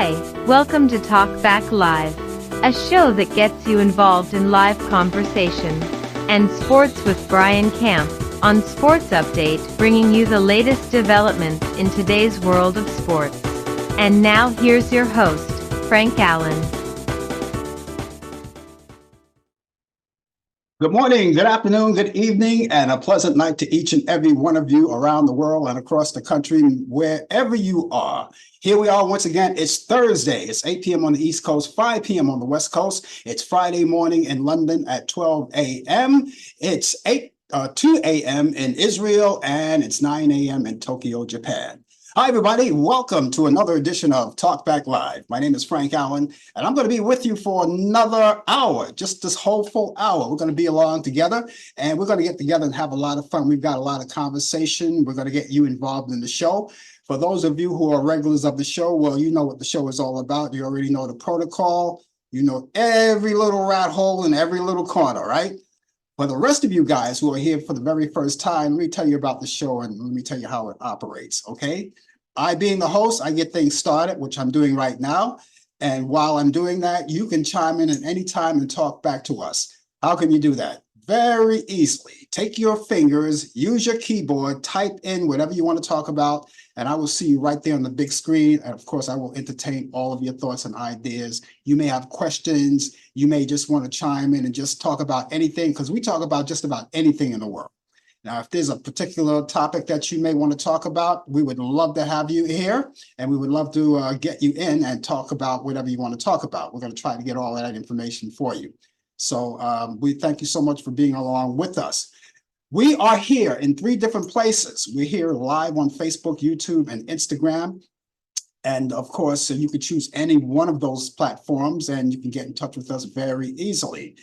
Hi, welcome to Talk Back Live, a show that gets you involved in live conversation and sports with Brian Camp on Sports Update, bringing you the latest developments in today's world of sports. And now here's your host, Frank Allan. Good morning, good afternoon, good evening, and a pleasant night to each and every one of you around the world and across the country, wherever you are. Here we are once again. It's Thursday. It's 8 p.m. on the East Coast, 5 p.m. on the West Coast. It's Friday morning in London at 12 a.m. It's 2 a.m. in Israel, and it's 9 a.m. in Tokyo, Japan. Hi, everybody. Welcome to another edition of Talk Back Live. My name is Frank Allan, and I'm going to be with you for another hour, just this whole full hour. We're going to be along together, and we're going to get together and have a lot of fun. We've got a lot of conversation. We're going to get you involved in the show. For those of you who are regulars of the show, well, you know what the show is all about. You already know the protocol. You know every little rat hole in every little corner, right? For the rest of you guys who are here for the very first time, let me tell you about the show and let me tell you how it operates, okay? I, being the host, I get things started, which I'm doing right now. And while I'm doing that, you can chime in at any time and talk back to us. How can you do that? Very easily. Take your fingers, use your keyboard, type in whatever you want to talk about, and I will see you right there on the big screen. And of course, I will entertain all of your thoughts and ideas. You may have questions. You may just want to chime in and just talk about anything, because we talk about just about anything in the world. Now, if there's a particular topic that you may want to talk about, we would love to have you here, and we would love to get you in and talk about whatever you want to talk about. We're going to try to get all of that information for you. So we thank you so much for being along with us. We are here in 3 different places. We're here live on Facebook, YouTube, and Instagram. And of course, you could choose any one of those platforms and you can get in touch with us very easily.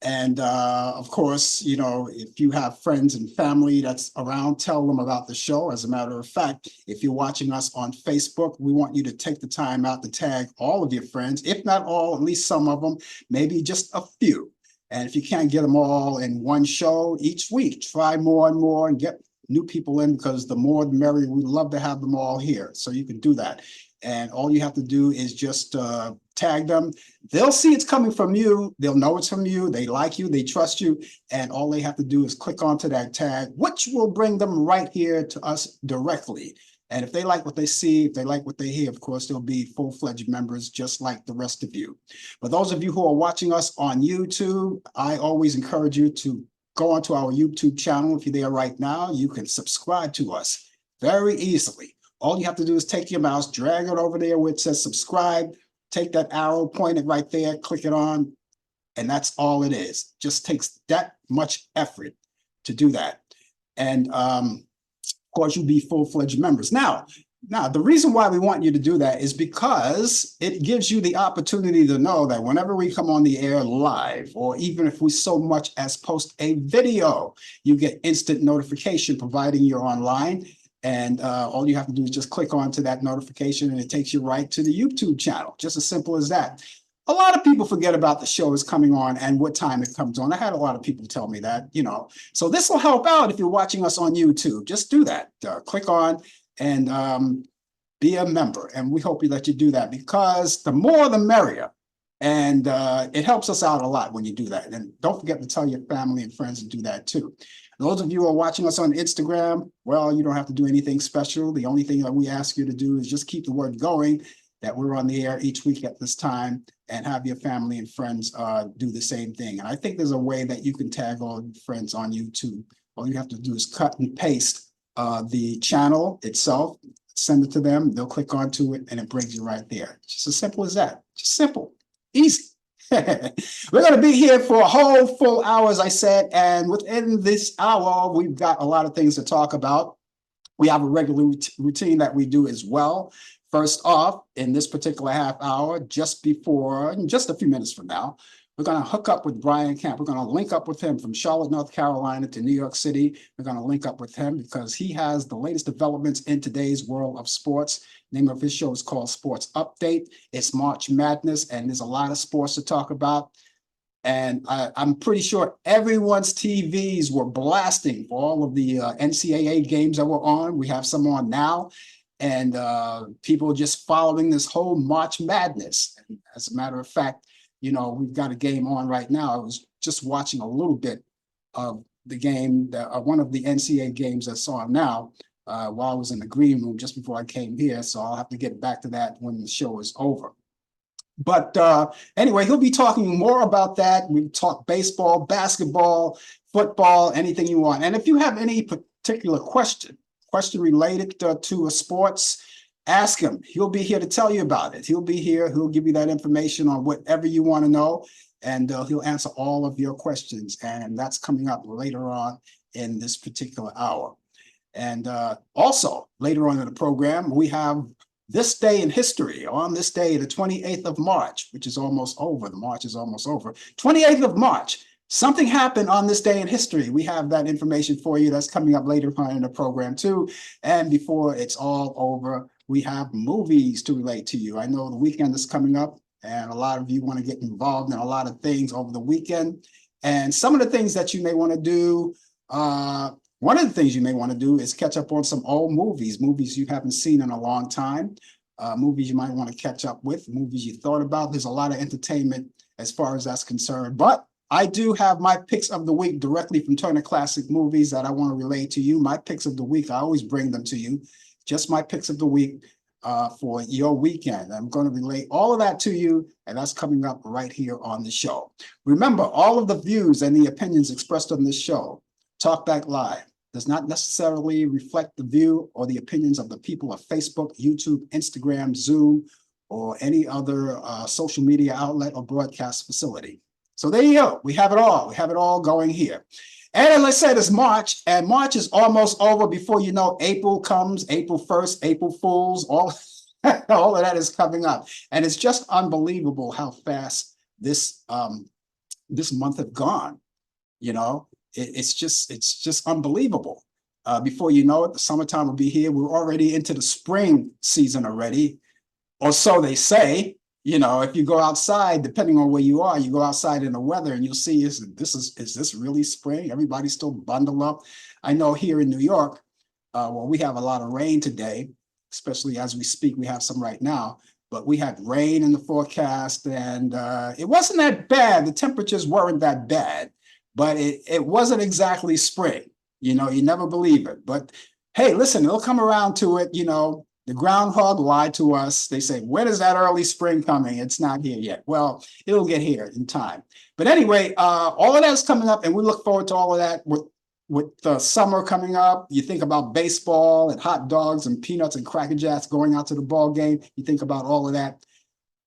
And of course, you know, if you have friends and family that's around, tell them about the show. As a matter of fact, if you're watching us on Facebook, we want you to take the time out to tag all of your friends, if not all, at least some of them, maybe just a few. And if you can't get them all in one show each week, try more and more and get new people in, because the more the merrier. We love to have them all here. So you can do that. And all you have to do is just tag them. They'll see it's coming from you. They'll know it's from you. They like you. They trust you. And all they have to do is click onto that tag, which will bring them right here to us directly. And if they like what they see, if they like what they hear, of course, they'll be full-fledged members just like the rest of you. But those of you who are watching us on YouTube, I always encourage you to go onto our YouTube channel. If you're there right now, you can subscribe to us very easily. All you have to do is take your mouse, drag it over there where it says subscribe, take that arrow, point it right there, click it on, and that's all it is. Just takes that much effort to do that. And of course, you'll be full-fledged members. Now, the reason why we want you to do that is because it gives you the opportunity to know that whenever we come on the air live, or even if we so much as post a video, you get instant notification providing you're online. And all you have to do is just click onto that notification and it takes you right to the YouTube channel. Just as simple as that. A lot of people forget about the show is coming on and what time it comes on. I had a lot of people tell me that, you know. So this will help out if you're watching us on YouTube. Just do that. Click on and be a member. And we hope that you do that, because the more the merrier. And it helps us out a lot when you do that. And don't forget to tell your family and friends to do that too. Those of you who are watching us on Instagram, well, you don't have to do anything special. The only thing that we ask you to do is just keep the word going, that we're on the air each week at this time, and have your family and friends do the same thing. And I think there's a way that you can tag all your friends on YouTube. All you have to do is cut and paste the channel itself, send it to them, they'll click onto it, and it brings you right there. Just as simple as that. Just simple, easy. We're going to be here for a whole full hour, as I said, and within this hour, we've got a lot of things to talk about. We have a regular routine that we do as well. First off, in this particular half hour, just a few minutes from now, we're going to hook up with Brian Camp. We're going to link up with him from Charlotte, North Carolina to New York City. We're going to link up with him because he has the latest developments in today's world of sports. The name of his show is called Sports Update. It's March Madness, and there's a lot of sports to talk about. And I'm pretty sure everyone's TVs were blasting for all of the NCAA games that were on. We have some on now. and people just following this whole March Madness. And as a matter of fact, we've got a game on right now. I was just watching a little bit of the game, one of the NCAA games that's on now, while I was in the green room just before I came here. So I'll have to get back to that when the show is over. But anyway, he'll be talking more about that. We talk baseball, basketball, football, anything you want. And if you have any particular question related to a sports, ask him. He'll be here to tell you about it. He'll be here. He'll give you that information on whatever you want to know, and he'll answer all of your questions. And that's coming up later on in this particular hour. And also later on in the program, we have this day in history. On this day, the 28th of March, which is almost over. The March is almost over. 28th of March. Something happened on this day in history. We have that information for you. That's coming up later on in the program too. And before it's all over, we have movies to relate to you. I know the weekend is coming up, and a lot of you want to get involved in a lot of things over the weekend. And some of the things that you may want to do, one of the things you may want to do is catch up on some old movies you haven't seen in a long time, movies you might want to catch up with, movies you thought about. There's a lot of entertainment as far as that's concerned. But I do have my picks of the week directly from Turner Classic Movies that I want to relate to you. My picks of the week, I always bring them to you. Just my picks of the week for your weekend. I'm going to relate all of that to you, and that's coming up right here on the show. Remember, all of the views and the opinions expressed on this show, Talkback Live, does not necessarily reflect the view or the opinions of the people of Facebook, YouTube, Instagram, Zoom, or any other social media outlet or broadcast facility. So there you go. We have it all. We have it all going here. And as I said, it's March, and March is almost over. Before you know, April comes, April 1st, April Fools, all of that is coming up. And it's just unbelievable how fast this month have gone. It's just unbelievable. Before you know it, the summertime will be here. We're already into the spring season already, or so they say. If you go outside, depending on where you are, you go outside in the weather and you'll see, is this really spring? Everybody's still bundled up. I know here in New York, we have a lot of rain today, especially as we speak. We have some right now, but we had rain in the forecast, and it wasn't that bad. The temperatures weren't that bad, but it wasn't exactly spring. You never believe it. But hey, listen, it'll come around to it. The groundhog lied to us. They say, when is that early spring coming? It's not here yet. Well, it'll get here in time. But anyway, all of that's coming up, and we look forward to all of that. With the summer coming up, you think about baseball and hot dogs and peanuts and Cracker Jacks, going out to the ball game. You think about all of that,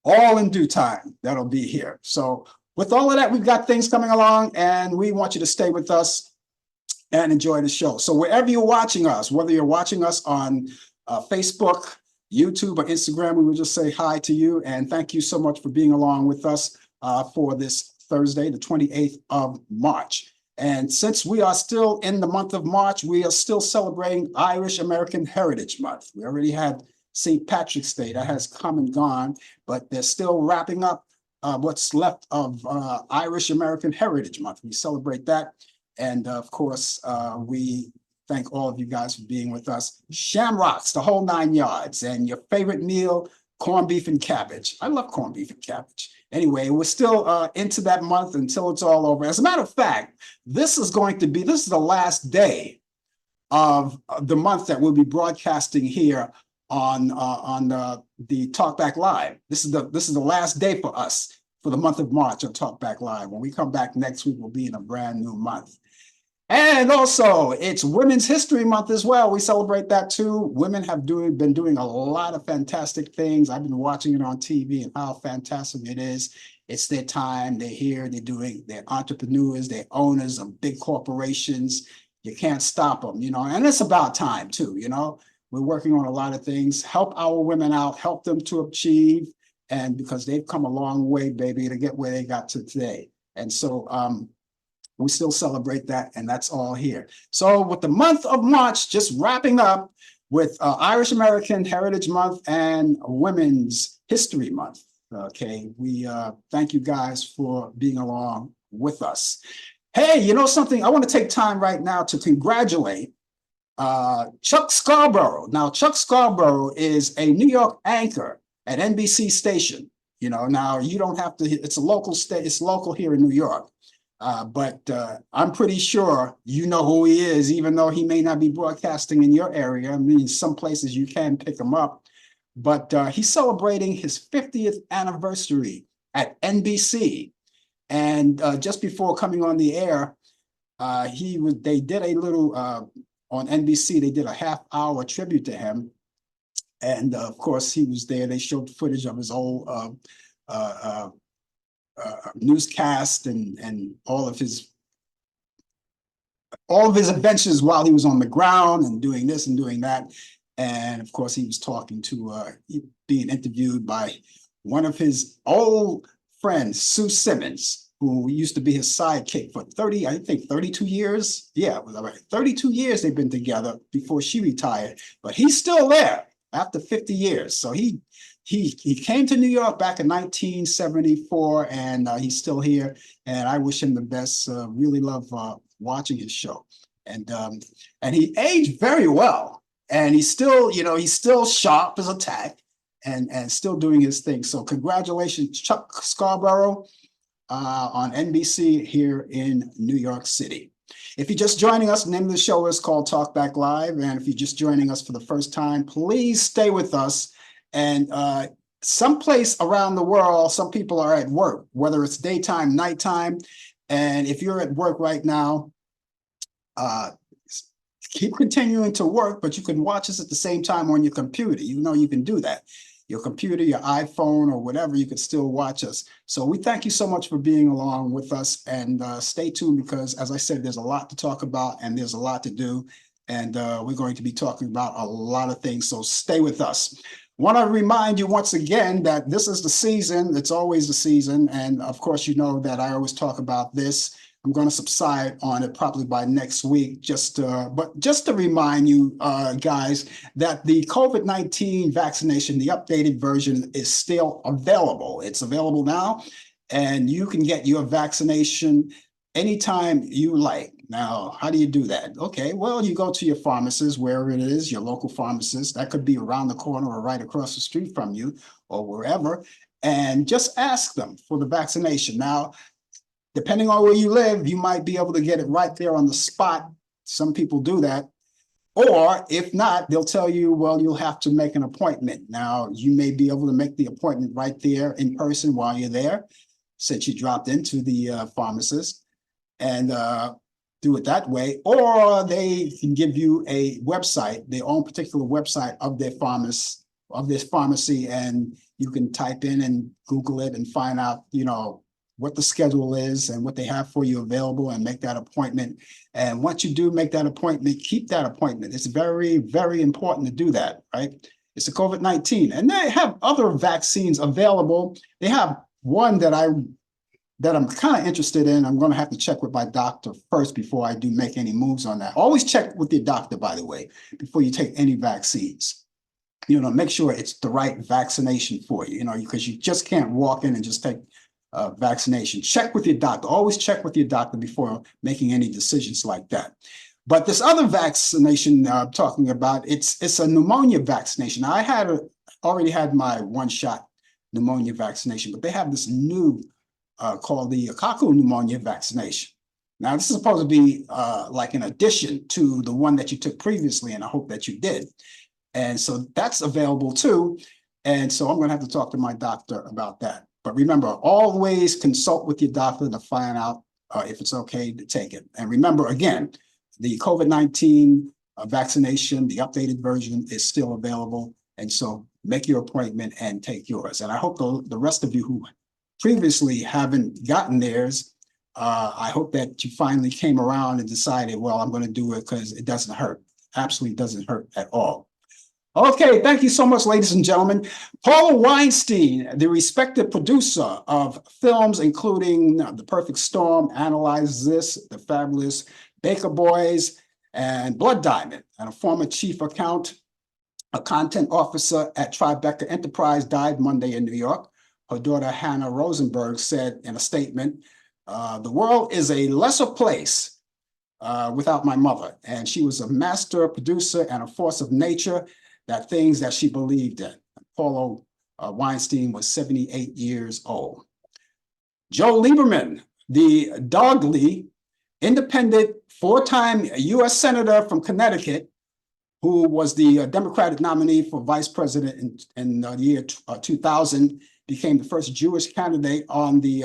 all in due time. That'll be here. So with all of that, we've got things coming along, and we want you to stay with us and enjoy the show. So wherever you're watching us, whether you're watching us on Facebook, YouTube, or Instagram, we would just say hi to you, and thank you so much for being along with us for this Thursday, the 28th of March. And since we are still in the month of March, we are still celebrating Irish American Heritage Month. We already had St. Patrick's Day. That has come and gone, but they're still wrapping up what's left of Irish American Heritage Month. We celebrate that, and of course, we thank all of you guys for being with us. Shamrocks, the whole 9 yards, and your favorite meal, corned beef and cabbage. I love corned beef and cabbage. Anyway, we're still into that month until it's all over. As a matter of fact, this is the last day of the month that we'll be broadcasting here on the Talkback Live. This is the last day for us for the month of March on Talkback Live. When we come back next week, we'll be in a brand new month. And also, it's Women's History Month as well. We celebrate that too. Women have been doing a lot of fantastic things. I've been watching it on TV and how fantastic it is. It's their time. They're here. They're entrepreneurs. They're owners of big corporations. You can't stop them, and it's about time too, We're working on a lot of things. Help our women out. Help them to achieve. And because they've come a long way, baby, to get where they got to today. And so, we still celebrate that, and that's all here. So with the month of March just wrapping up with Irish American Heritage Month and Women's History Month, okay, we thank you guys for being along with us. Hey, you know something? I want to take time right now to congratulate Chuck Scarborough. Now, Chuck Scarborough is a New York anchor at NBC station. Now you don't have to, it's a local state, it's local here in New York. But I'm pretty sure you know who he is, even though he may not be broadcasting in your area. I mean, some places you can pick him up. But he's celebrating his 50th anniversary at NBC. And just before coming on the air, they did a little, on NBC, they did a half-hour tribute to him. And of course, he was there. They showed footage of his old newscast and all of his adventures while he was on the ground and doing this and doing that. And of course, he was talking to being interviewed by one of his old friends, Sue Simmons, who used to be his sidekick for 32 years. Yeah, it was 32 years they've been together before she retired, but he's still there after 50 years. So he came to New York back in 1974, and he's still here. And I wish him the best. Really love watching his show, and he aged very well. And he's still sharp as a tack, and still doing his thing. So congratulations, Chuck Scarborough, on NBC here in New York City. If you're just joining us, the name of the show is called Talk Back Live. And if you're just joining us for the first time, please stay with us. And someplace around the world, some people are at work, whether it's daytime, nighttime. And if you're at work right now, keep continuing to work, but you can watch us at the same time on your computer. You can do that. Your computer, your iPhone, or whatever, you can still watch us. So we thank you so much for being along with us, and stay tuned, because as I said, there's a lot to talk about and there's a lot to do. And we're going to be talking about a lot of things. So stay with us. Want to remind you once again that this is the season. It's always the season. And of course, you know that I always talk about this. I'm going to subside on it probably by next week. But just to remind you guys that the COVID-19 vaccination, the updated version, is still available. It's available now, and you can get your vaccination anytime you like. Now, how do you do that? Okay, well, you go to your pharmacist, wherever it is, your local pharmacist. That could be around the corner or right across the street from you or wherever, and just ask them for the vaccination. Now, depending on where you live, you might be able to get it right there on the spot. Some people do that. Or if not, they'll tell you, well, you'll have to make an appointment. Now, you may be able to make the appointment right there in person while you're there, since you dropped into the pharmacist, and do it that way. Or they can give you a website, their own particular website of their pharmacy, and you can type in and Google it and find out, what the schedule is and what they have for you available, and make that appointment. And once you do make that appointment, keep that appointment. It's very, very important to do that, right? It's the COVID-19. And they have other vaccines available. They have one that I'm kind of interested in. I'm going to have to check with my doctor first before I do make any moves on that. Always check with your doctor, by the way, before you take any vaccines. Make sure it's the right vaccination for you, because you just can't walk in and just take vaccination. Check with your doctor. Always check with your doctor before making any decisions like that. But this other vaccination I'm talking about, it's a pneumonia vaccination. I already had my one-shot pneumonia vaccination, but they have this new called the coccal pneumonia vaccination. Now, this is supposed to be like an addition to the one that you took previously, and I hope that you did. And so that's available too. And so I'm going to have to talk to my doctor about that. But remember, always consult with your doctor to find out if it's okay to take it. And remember, again, the COVID-19 vaccination, the updated version, is still available. And so make your appointment and take yours. And I hope the rest of you who previously haven't gotten theirs, I hope that you finally came around and decided, well, I'm going to do it because it doesn't hurt. Absolutely doesn't hurt at all. Okay, thank you so much, ladies and gentlemen. Paula Weinstein, the respected producer of films including The Perfect Storm, Analyze This, The Fabulous Baker Boys, and Blood Diamond, and a former chief content officer at Tribeca Enterprise, died Monday in New York. Her daughter, Hannah Rosenberg, said in a statement, "The world is a lesser place without my mother. And she was a master producer and a force of nature, that things that she believed in. Paulo Weinstein was 78 years old. Joe Lieberman, the Dogly, independent, four-time U.S. Senator from Connecticut, who was the Democratic nominee for vice president in the year 2000, became the first Jewish candidate on the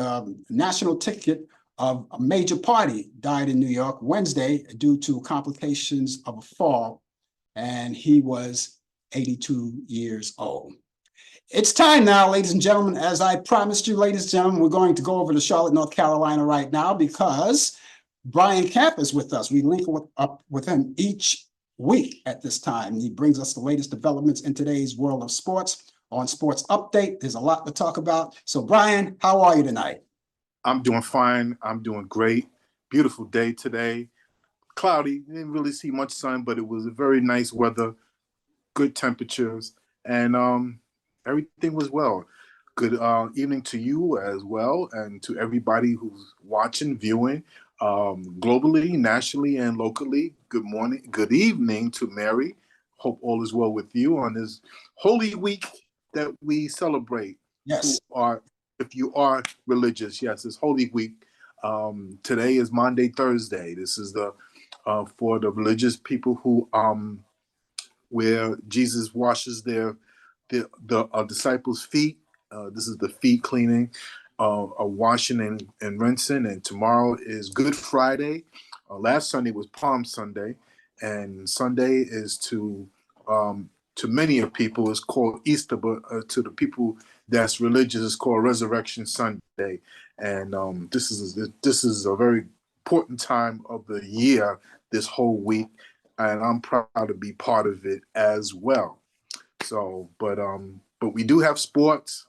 national ticket of a major party, died in New York Wednesday due to complications of a fall, and he was 82 years old. It's time now, ladies and gentlemen. As I promised you, ladies and gentlemen, we're going to go over to Charlotte, North Carolina right now because Brian Camp is with us. We link up with him each week at this time. He brings us the latest developments in today's world of sports on Sports Update. There's a lot to talk about. So, Brian, how are you tonight? I'm doing fine. I'm doing great. Beautiful day today. Cloudy. Didn't really see much sun, but it was a very nice weather, good temperatures, and everything was well. Good evening to you as well, and to everybody who's watching, viewing, globally, nationally, and locally. Good morning, good evening to Mary. Hope all is well with you on this Holy Week that we celebrate. Yes. If you are religious, yes, it's Holy Week. Today is Monday, Thursday. This is the for the religious people who where Jesus washes the disciples' feet. This is the feet cleaning, washing and rinsing. And tomorrow is Good Friday. Last Sunday was Palm Sunday, and Sunday is to many of people it's called Easter, but to the people that's religious, it's called Resurrection Sunday. And this is a very important time of the year, this whole week, and I'm proud to be part of it as well. So, but we do have sports.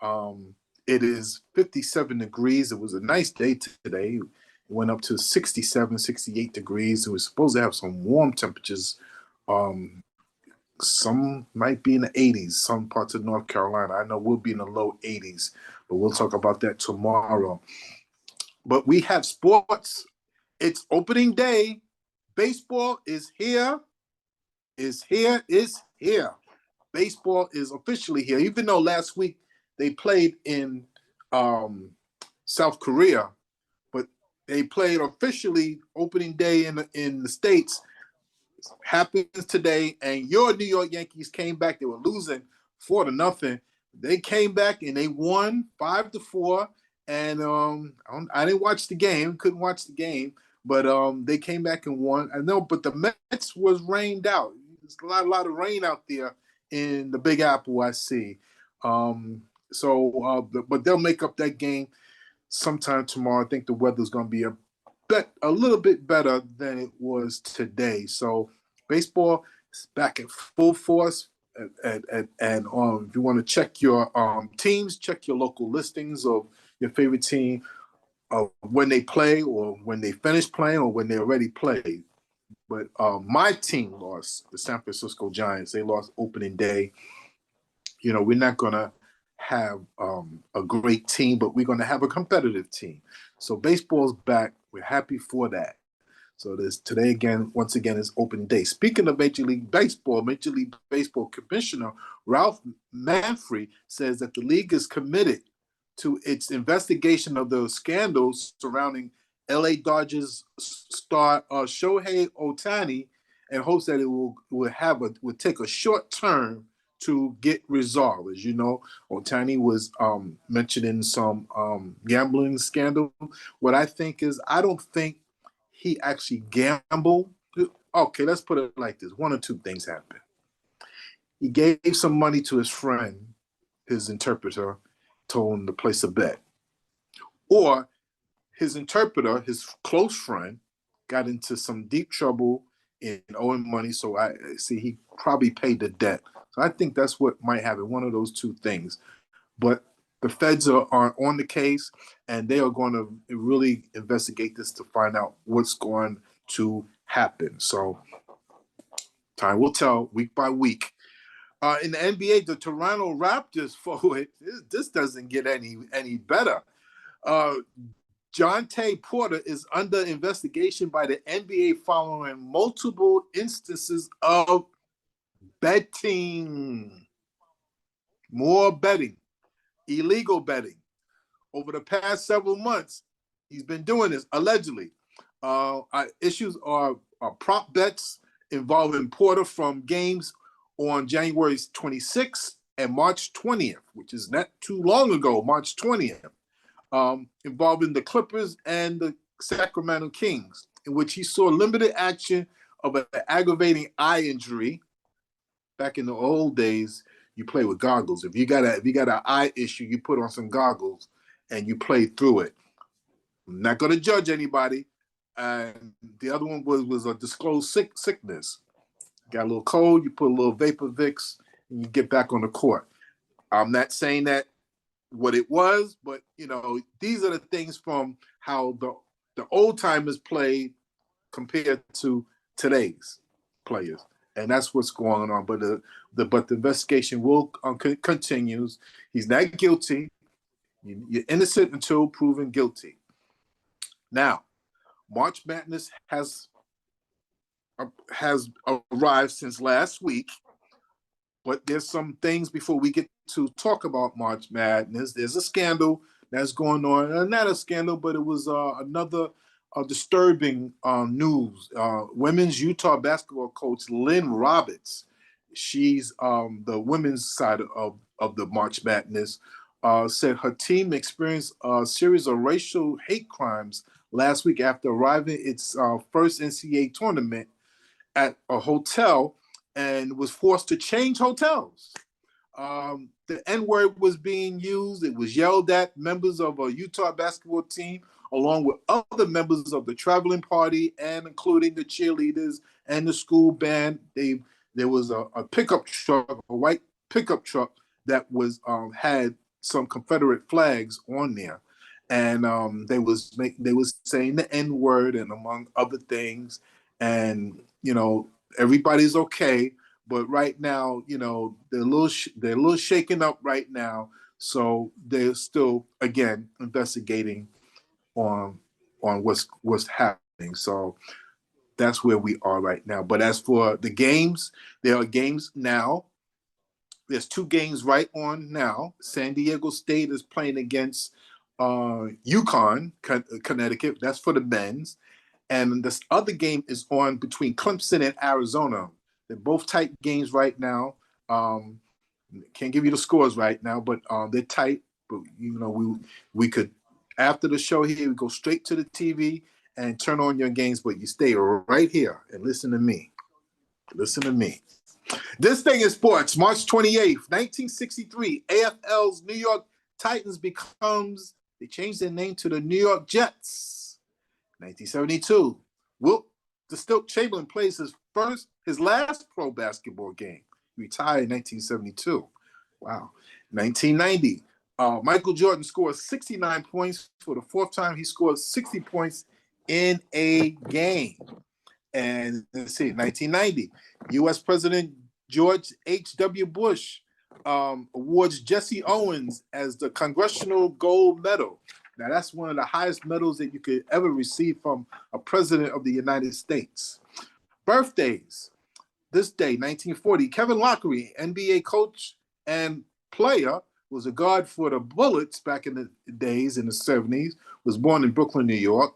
It is 57 degrees. It was a nice day today. It went up to 67, 68 degrees. It was supposed to have some warm temperatures. Some might be in the 80s, some parts of North Carolina. I know we'll be in the low 80s, but we'll talk about that tomorrow. But we have sports. It's opening day. Baseball is here. Is here. Baseball is officially here. Even though last week they played in South Korea, but they played officially opening day in the States. Happens today, and your New York Yankees came back. They were losing 4-0. They came back and they won 5-4. And I didn't watch the game, couldn't watch the game, but they came back and won. I know, but the Mets was rained out. There's a lot of rain out there in the Big Apple, I see. But they'll make up that game sometime tomorrow. I think the weather's going to be a little bit better than it was today. So baseball is back at full force. And if you want to check your teams, check your local listings of your favorite team when they play or when they finish playing or when they already played. But my team lost, the San Francisco Giants. They lost opening day. You know, we're not going to have a great team, but we're going to have a competitive team. So baseball's back. We're happy for that. So today once again, is open day. Speaking of Major League Baseball Commissioner Ralph Manfred says that the league is committed to its investigation of the scandals surrounding LA Dodgers star Shohei Ohtani, and hopes that it will take a short term to get resolved. As you know, Ohtani was mentioned in some gambling scandal. What I think is, I don't think he actually gambled. Okay, let's put it like this. One or two things happened. He gave some money to his friend, his interpreter, told him to place a bet. Or his interpreter, his close friend, got into some deep trouble in owing money. So I see he probably paid the debt. So I think that's what might happen, one of those two things. But the feds are on the case, and they are going to really investigate this to find out what's going to happen. So time will tell, week by week. In the NBA, the Toronto Raptors forward, this doesn't get any better. Jonte Porter is under investigation by the NBA following multiple instances of betting. More betting, illegal betting. Over the past several months, he's been doing this, allegedly. Issues are prop bets involving Porter from games on January 26th and March 20th, which is not too long ago, March 20th, involving the Clippers and the Sacramento Kings, in which he saw limited action of an aggravating eye injury. Back in the old days, you play with goggles. If you got an eye issue, you put on some goggles and you play through it. I'm not going to judge anybody. And the other one was a disclosed sickness. Got a little cold, you put a little Vapor Vicks, and you get back on the court. I'm not saying that what it was, but these are the things from how the old timers played compared to today's players, and that's what's going on. But the investigation will continues. He's not guilty. You're innocent until proven guilty. Now, March Madness has arrived since last week, but there's some things before we get to talk about March Madness. There's a scandal that's going on. Not a scandal, but it was another disturbing news. Women's Utah basketball coach Lynn Roberts, she's the women's side of the March Madness, said her team experienced a series of racial hate crimes last week after arriving at its first NCAA tournament at a hotel and was forced to change hotels. The N-word was being used. It was yelled at members of a Utah basketball team, along with other members of the traveling party, and including the cheerleaders and the school band. There was a pickup truck, a white pickup truck that was had some Confederate flags on there, and they was saying the N-word and among other things, and everybody's okay. But right now, they're a little shaken up right now. So they're still, again, investigating on what's happening. So that's where we are right now. But as for the games, there are games now. There's 2 games right on now. San Diego State is playing against UConn, Connecticut. That's for the men's. And this other game is on between Clemson and Arizona. They're both tight games right now. Can't give you the scores right now, but they're tight. But we could, after the show here, we go straight to the TV and turn on your games, but you stay right here and listen to me. Listen to me. This thing is sports. March 28th, 1963, AFL's New York Titans they changed their name to the New York Jets. 1972, Wilt the Stilt Chamberlain plays his last pro basketball game. He retired in 1972. Wow. 1990, Michael Jordan scores 69 points for the 4th time. He scored 60 points in a game. And let's see, 1990, U.S. President George H.W. Bush awards Jesse Owens as the Congressional Gold Medal. Now, that's one of the highest medals that you could ever receive from a president of the United States. Birthdays. This day, 1940, Kevin Lockery, NBA coach and player, was a guard for the Bullets back in the days, in the 70s, was born in Brooklyn, New York.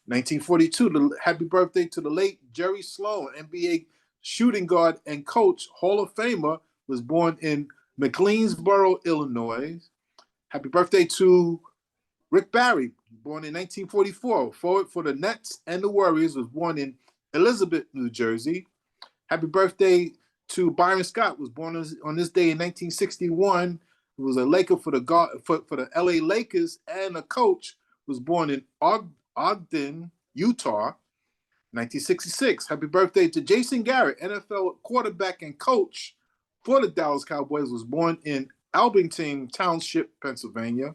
1942, happy birthday to the late Jerry Sloan, NBA shooting guard and coach, Hall of Famer, was born in McLeansboro, Illinois. Happy birthday to Rick Barry, born in 1944, forward for the Nets and the Warriors, was born in Elizabeth, New Jersey. Happy birthday to Byron Scott, was born on this day in 1961. He was a Laker for the LA Lakers, and a coach, was born in Ogden, Utah. 1966. Happy birthday to Jason Garrett, NFL quarterback and coach for the Dallas Cowboys, was born in Albington Township, Pennsylvania.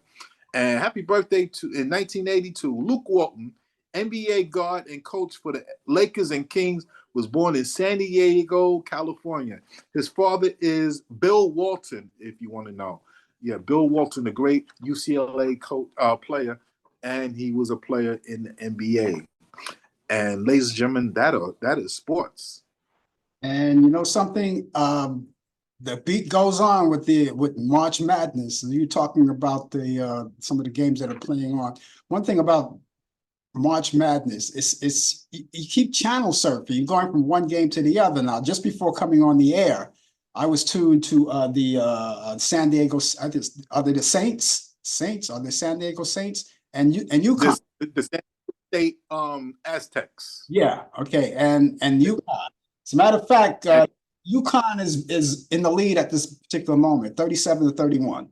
And happy birthday in 1980 to Luke Walton, NBA guard and coach for the Lakers and Kings, was born in San Diego, California. His father is Bill Walton, if you want to know. Yeah, Bill Walton, the great UCLA player, and he was a player in the NBA. And ladies and gentlemen, that is sports. And you know something, the beat goes on with March Madness. You're talking about the some of the games that are playing on. One thing about March Madness is you keep channel surfing. You're going from one game to the other. Now, just before coming on the air, I was tuned to the San Diego. Are they the Saints? Saints are the San Diego Saints and UConn. The San State Aztecs. Yeah. Okay. And UConn. As a matter of fact, UConn is in the lead at this particular moment, 37-31.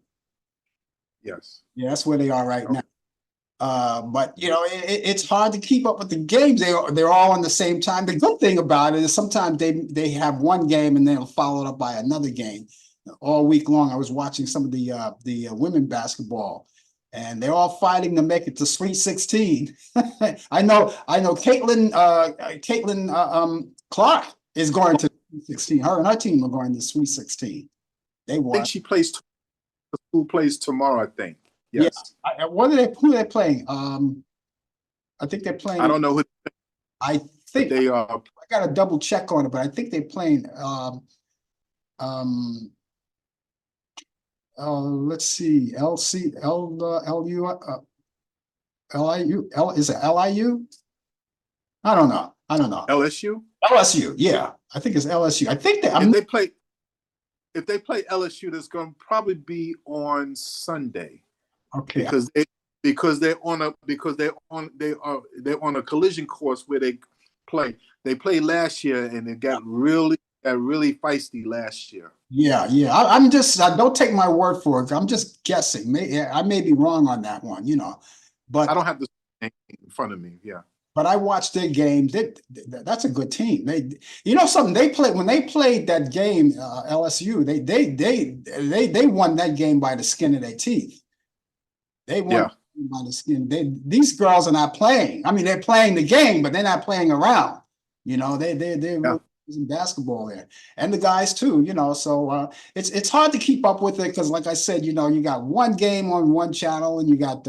Yes. Yeah, that's where they are right now. But you know, it's hard to keep up with the games. They're all on the same time. The good thing about it is sometimes they have one game and then they'll follow it up by another game. All week long, I was watching some of the women basketball, and they're all fighting to make it to Sweet 16. I know. Caitlin Clark is going to Sweet 16. Her and her team are going to Sweet 16. They won. I think she plays. The school plays tomorrow, I think. Yes. Yeah. Who are they playing? I think they're playing. I don't know who. I think they are. I got to double check on it, but I think they're playing. Let's see. LIU. Is it LIU? I don't know. LSU. LSU. Yeah, I think it's LSU. I think if they play LSU, that's going to probably be on Sunday. Okay. Because they're on a collision course where they play. They played last year and it got really feisty last year. Yeah. I'm just don't take my word for it. I'm just guessing. I may be wrong on that one, you know. But I don't have the name in front of me. Yeah. But I watched their game. That's a good team. You know something. When they played that game, LSU. They won that game by the skin of their teeth. They won by the skin. These girls are not playing. I mean, they're playing the game, but they're not playing around. You know, they're really using basketball there, and the guys too. You know, so it's hard to keep up with it because, like I said, you know, you got one game on one channel, and you got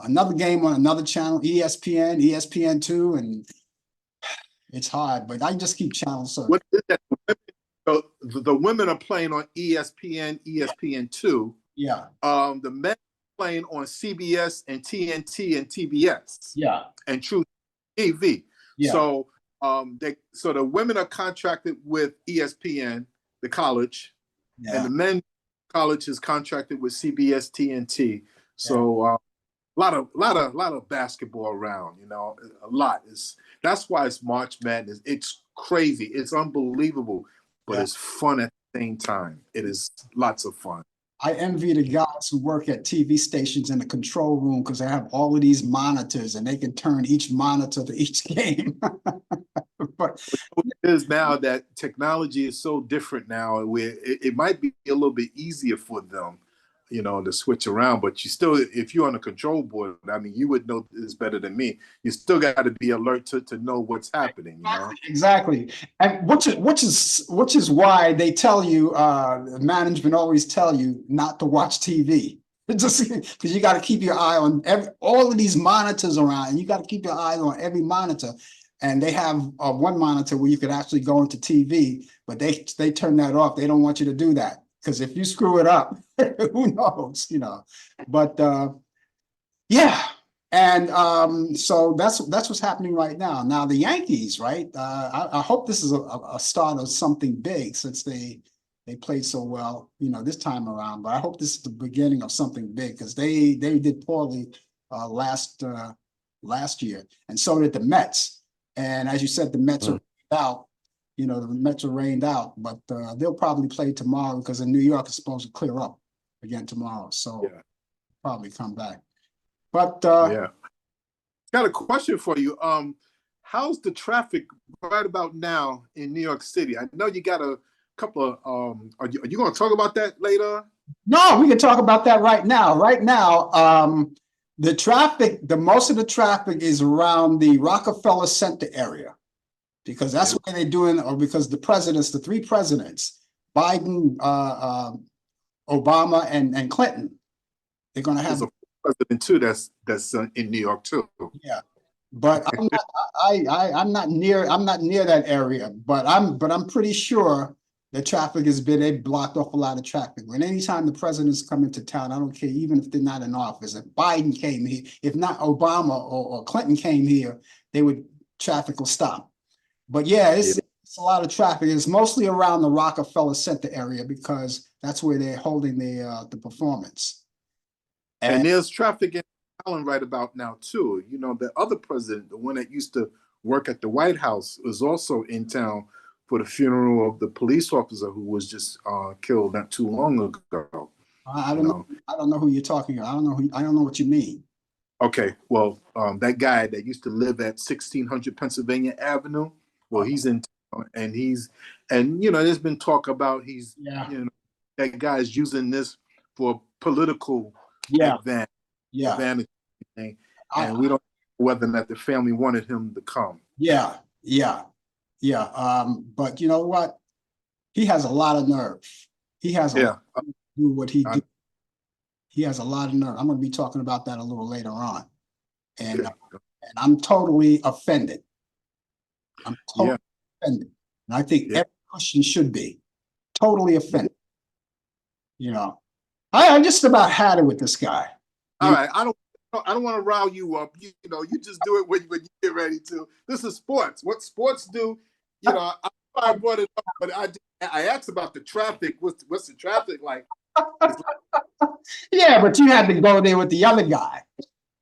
another game on another channel, ESPN, ESPN2, and it's hard, but I just keep channel surfing. What is that? So the women are playing on ESPN, ESPN2. Yeah. The men are playing on CBS and TNT and TBS. Yeah. And True TV. Yeah. So the women are contracted with ESPN, the college, and the men college is contracted with CBS, TNT. So a lot of basketball around, you know, a lot. That's why it's March Madness. It's crazy. It's unbelievable, but it's fun at the same time. It is lots of fun. I envy the guys who work at TV stations in the control room because they have all of these monitors and they can turn each monitor to each game. But it is now that technology is so different now, where it might be a little bit easier for them, you know, to switch around, but you still, if you're on a control board, I mean, you would know this better than me. You still got to be alert to know what's happening. You know? Exactly, and which is why they tell you, management always tell you not to watch TV, just because you got to keep your eye on all of these monitors around, and you got to keep your eyes on every monitor. And they have one monitor where you could actually go into TV, but they turn that off. They don't want you to do that. Because if you screw it up, who knows, you know? But yeah, and so that's what's happening right now. Now the Yankees, right? I hope this is a start of something big since they played so well, you know, this time around. But I hope this is the beginning of something big because they did poorly last year, and so did the Mets. And as you said, the Mets are out. You know, the Mets are rained out, but they'll probably play tomorrow because in New York it's supposed to clear up again tomorrow. So probably come back. But got a question for you. How's the traffic right about now in New York City? I know you got a couple of are you going to talk about that later? No, we can talk about that right now. Right now, the traffic, most of the traffic is around the Rockefeller Center area. Because that's what they're doing, or because the three presidents, Biden, Obama, and Clinton, they're going to have president too. That's in New York too. Yeah. But I'm not near that area, but I'm pretty sure the traffic has been, they blocked off a lot of traffic. When anytime the presidents come into town, I don't care, even if they're not in office, if Biden came here, if not Obama or Clinton came here, traffic will stop. But yeah, it's a lot of traffic. It's mostly around the Rockefeller Center area because that's where they're holding the performance. And there's traffic in Allen right about now too. You know, the other president, the one that used to work at the White House, was also in town for the funeral of the police officer who was just killed not too long ago. I don't know. I don't know who you're talking about. I don't know what you mean. Okay, well, that guy that used to live at 1600 Pennsylvania Avenue, well, he's in town, and you know, there's been talk about you know, that guy's using this for political advantage. Advantage, and we don't know whether or not the family wanted him to come. But you know what? He has a lot of nerve. He has a lot to do what he do. He has a lot of nerve. I'm going to be talking about that a little later on, and I'm totally offended. I'm totally offended, and I think every Christian should be totally offended. You know, I just about had it with this guy. All right, I don't want to rile you up. You know, you just do it when you get ready to. This is sports. What sports do, you know, I brought it up, but I asked about the traffic. What's the traffic like? Yeah, but you had to go there with the other guy.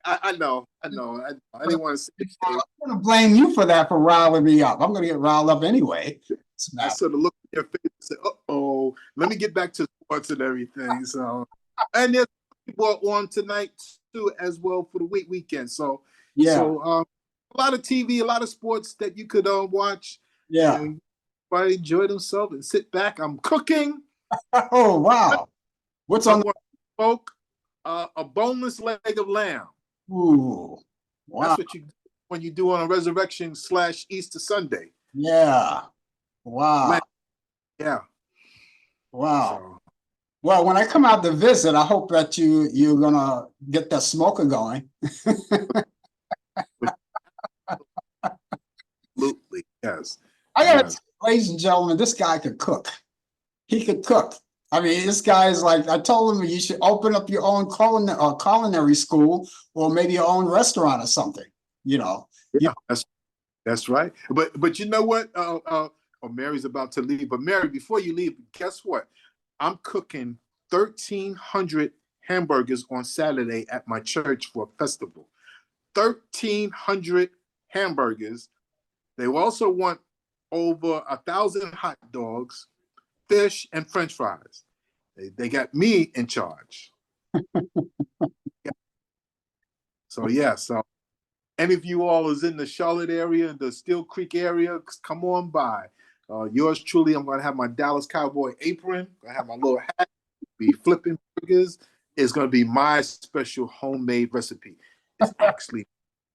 I know. I didn't want to say it. I'm going to blame you for that, for riling me up. I'm going to get riled up anyway. I sort of looked at your face and said, "Uh-oh, let me get back to sports and everything." So, and there's people on tonight too, as well, for the weekend. So, a lot of TV, a lot of sports that you could watch. Yeah, and everybody enjoy themselves and sit back. I'm cooking. Oh wow! What's on the smoke? A boneless leg of lamb. Ooh, wow! That's what you do when you do on a resurrection / Easter Sunday. Yeah. Wow. Lamb. Yeah. Wow. So. Well, when I come out to visit, I hope that you're gonna get that smoker going. Absolutely, yes. I gotta, ladies and gentlemen, this guy could cook. He could cook. I mean, this guy is like, I told him you should open up your own culinary school, or maybe your own restaurant or something. You know. Yeah, that's right. But you know what? Mary's about to leave. But Mary, before you leave, guess what? I'm cooking 1,300 hamburgers on Saturday at my church for a festival. 1,300 hamburgers. They also want over 1,000 hot dogs, fish, and French fries. They got me in charge. So any of you all is in the Charlotte area, the Steel Creek area, come on by. Yours truly, I'm going to have my Dallas Cowboy apron. I'm going to have my little hat, be flipping burgers. It's going to be my special homemade recipe. It's actually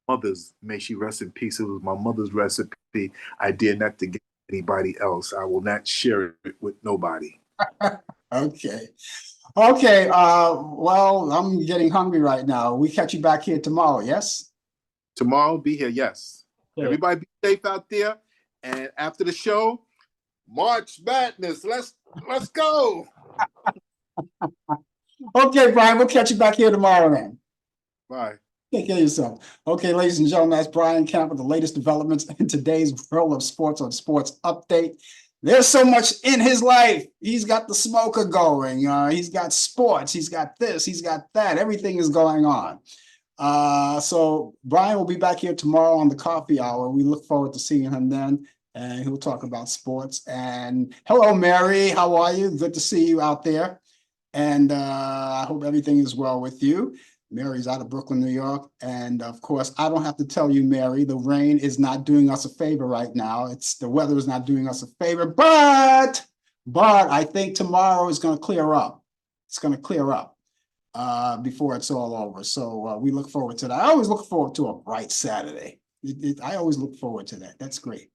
mother's, may she rest in peace. It was my mother's recipe. I did not to get anybody else. I will not share it with nobody. Okay. Well, I'm getting hungry right now. We catch you back here tomorrow, yes? Tomorrow, be here, yes. Okay. Everybody be safe out there. And after the show, March Madness. Let's go. Okay, Brian, we'll catch you back here tomorrow then. Bye. Take care of yourself. Okay, ladies and gentlemen, that's Brian Camp with the latest developments in today's world of sports on Sports Update. There's so much in his life. He's got the smoker going. He's got sports. He's got this. He's got that. Everything is going on. So Brian will be back here tomorrow on the coffee hour. We look forward to seeing him then, and he'll talk about sports. And hello, Mary. How are you? Good to see you out there. And I hope everything is well with you. Mary's out of Brooklyn, New York. And of course, I don't have to tell you, Mary, the rain is not doing us a favor right now. The weather is not doing us a favor, but I think tomorrow is going to clear up. It's going to clear up before it's all over. So we look forward to that. I always look forward to a bright Saturday. I always look forward to that. That's great.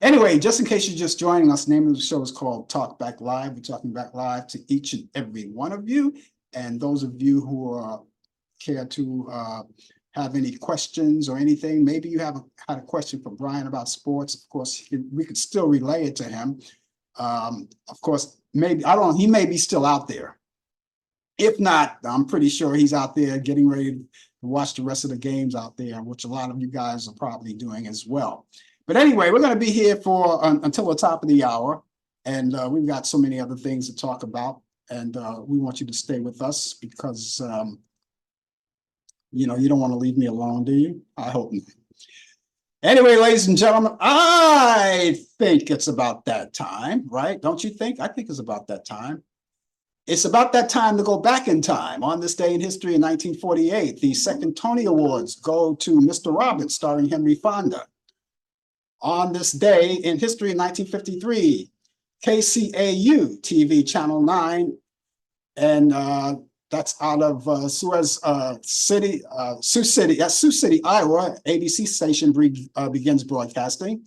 Anyway, just in case you're just joining us, the name of the show is called Talk Back Live. We're talking back live to each and every one of you. And those of you who are care to have any questions or anything. Maybe you had a question for Brian about sports. Of course, we could still relay it to him. Of course, maybe, I don't know, he may be still out there. If not, I'm pretty sure he's out there getting ready to watch the rest of the games out there, which a lot of you guys are probably doing as well. But anyway, we're going to be here for until the top of the hour, and we've got so many other things to talk about, and we want you to stay with us because you know, you don't want to leave me alone, do you? I hope not. Anyway, ladies and gentlemen, I think it's about that time, right? Don't you think? I think it's about that time. It's about that time to go back in time. On this day in history in 1948, the second Tony Awards go to Mr. Roberts, starring Henry Fonda. On this day in history in 1953, KCAU TV Channel 9, and that's out of Sioux City, Iowa, ABC station begins broadcasting.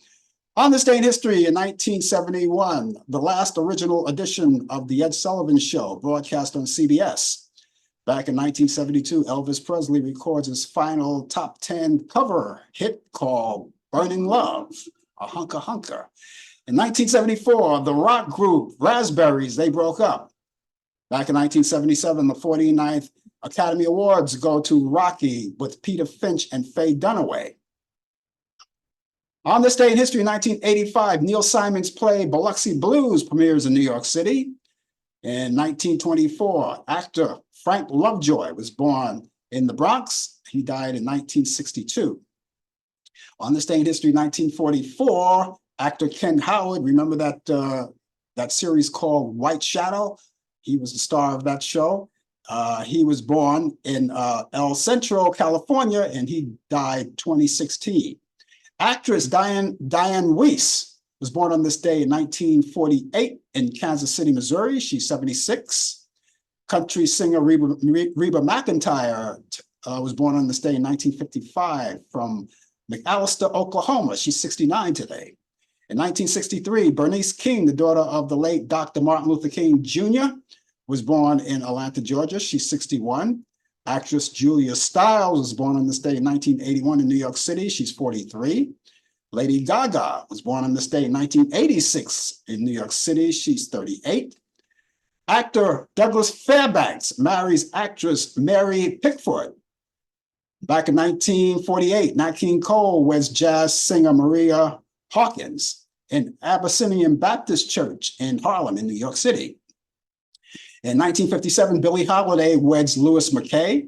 On this day in history in 1971, the last original edition of The Ed Sullivan Show broadcast on CBS. Back in 1972, Elvis Presley records his final top 10 cover hit called Burning Love, a hunker hunker. In 1974, the rock group Raspberries, they broke up. Back in 1977, the 49th Academy Awards go to Rocky with Peter Finch and Faye Dunaway. On this day in history, in 1985, Neil Simon's play Biloxi Blues premieres in New York City. In 1924, actor Frank Lovejoy was born in the Bronx. He died in 1962. On this day in history, 1944, actor Ken Howard, remember that series called White Shadow? He was the star of that show. He was born in El Centro, California, and he died 2016. Actress Diane Weiss was born on this day in 1948 in Kansas City, Missouri. She's 76. Country singer Reba McEntire was born on this day in 1955 from McAlester, Oklahoma. She's 69 today. In 1963, Bernice King, the daughter of the late Dr. Martin Luther King Jr., was born in Atlanta, Georgia. She's 61. Actress Julia Stiles was born on this day in 1981 in New York City. She's 43. Lady Gaga was born on this day in 1986 in New York City. She's 38. Actor Douglas Fairbanks marries actress Mary Pickford. Back in 1948, Nat King Cole weds jazz singer Maria Hawkins in Abyssinian Baptist Church in Harlem in New York City. In 1957, Billie Holiday weds Louis McKay.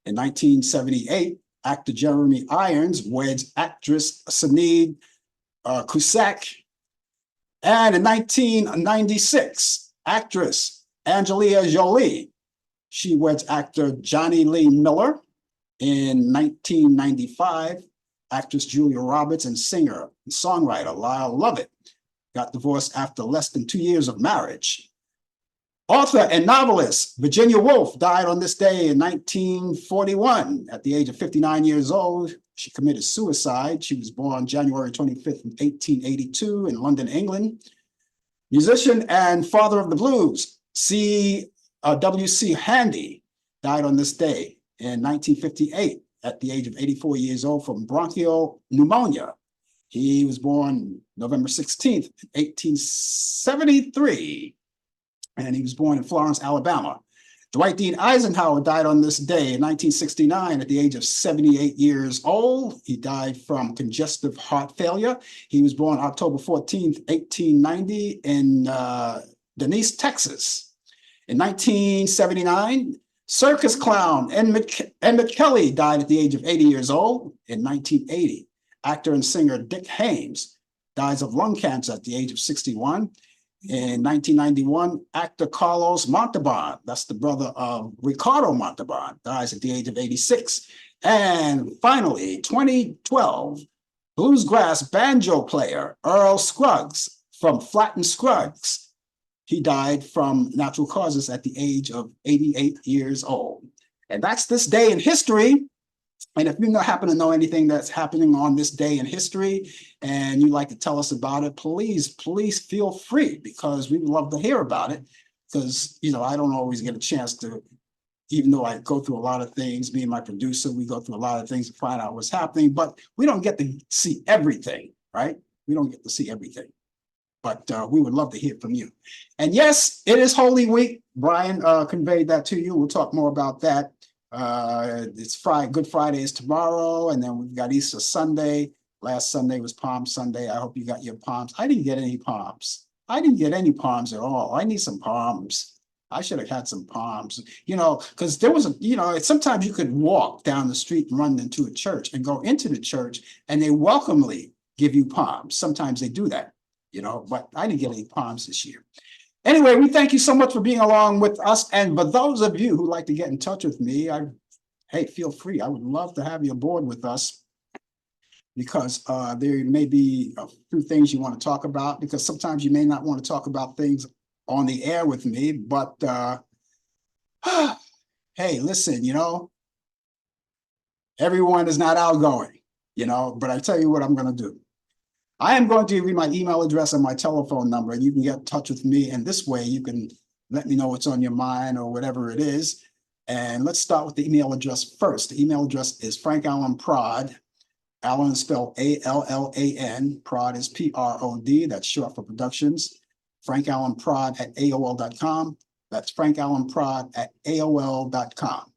In 1978, actor Jeremy Irons weds actress Sinead Cusack. And in 1996, actress Angelina Jolie, she weds actor Johnny Lee Miller. In 1995, actress Julia Roberts and singer and songwriter Lyle Lovett got divorced after less than 2 years of marriage. Author and novelist Virginia Woolf died on this day in 1941 at the age of 59 years old. She committed suicide. She was born January 25th, 1882 in London, England. Musician and father of the blues, W.C. Handy, died on this day in 1958 at the age of 84 years old from bronchial pneumonia. He was born November 16th, 1873. And he was born in Florence, Alabama. Dwight Dean Eisenhower died on this day in 1969 at the age of 78 years old. He died from congestive heart failure. He was born October 14th, 1890 in Denise, Texas. In 1979, circus clown Emmett Kelly died at the age of 80 years old. In 1980, actor and singer Dick Haymes dies of lung cancer at the age of 61. In 1991, actor Carlos Montalban, that's the brother of Ricardo Montalban, dies at the age of 86. And finally, 2012, bluegrass banjo player Earl Scruggs from Flatten Scruggs. He died from natural causes at the age of 88 years old. And that's this day in history. And if you happen to know anything that's happening on this day in history and you'd like to tell us about it, please feel free, because we would love to hear about it. Because, I don't always get a chance to even though I go through a lot of things, me and my producer, we go through a lot of things to find out what's happening, but we don't get to see everything, right? We don't get to see everything. But we would love to hear from you. And yes, it is Holy Week. Brian conveyed that to you. We'll talk more about that. It's Friday. Good Friday is tomorrow, and then we've got Easter Sunday. Last Sunday was Palm Sunday. I hope you got your palms. I didn't get any palms. I didn't get any palms at all. I need some palms. I should have had some palms, because there was sometimes you could walk down the street and run into a church and go into the church and they welcomely give you palms. Sometimes they do that, but I didn't get any palms this year. Anyway, we thank you so much for being along with us. And for those of you who like to get in touch with me, hey, feel free. I would love to have you aboard with us, because there may be a few things you want to talk about, because sometimes you may not want to talk about things on the air with me, but hey, listen, everyone is not outgoing, but I tell you what I'm going to do. I am going to give you my email address and my telephone number, and you can get in touch with me. And this way you can let me know what's on your mind or whatever it is. And let's start with the email address first. The email address is Frank Allan Prod. Allan is spelled Allan. Prod is Prod. That's short for productions. FrankAllanProd@AOL.com. That's FrankAllanProd@AOL.com.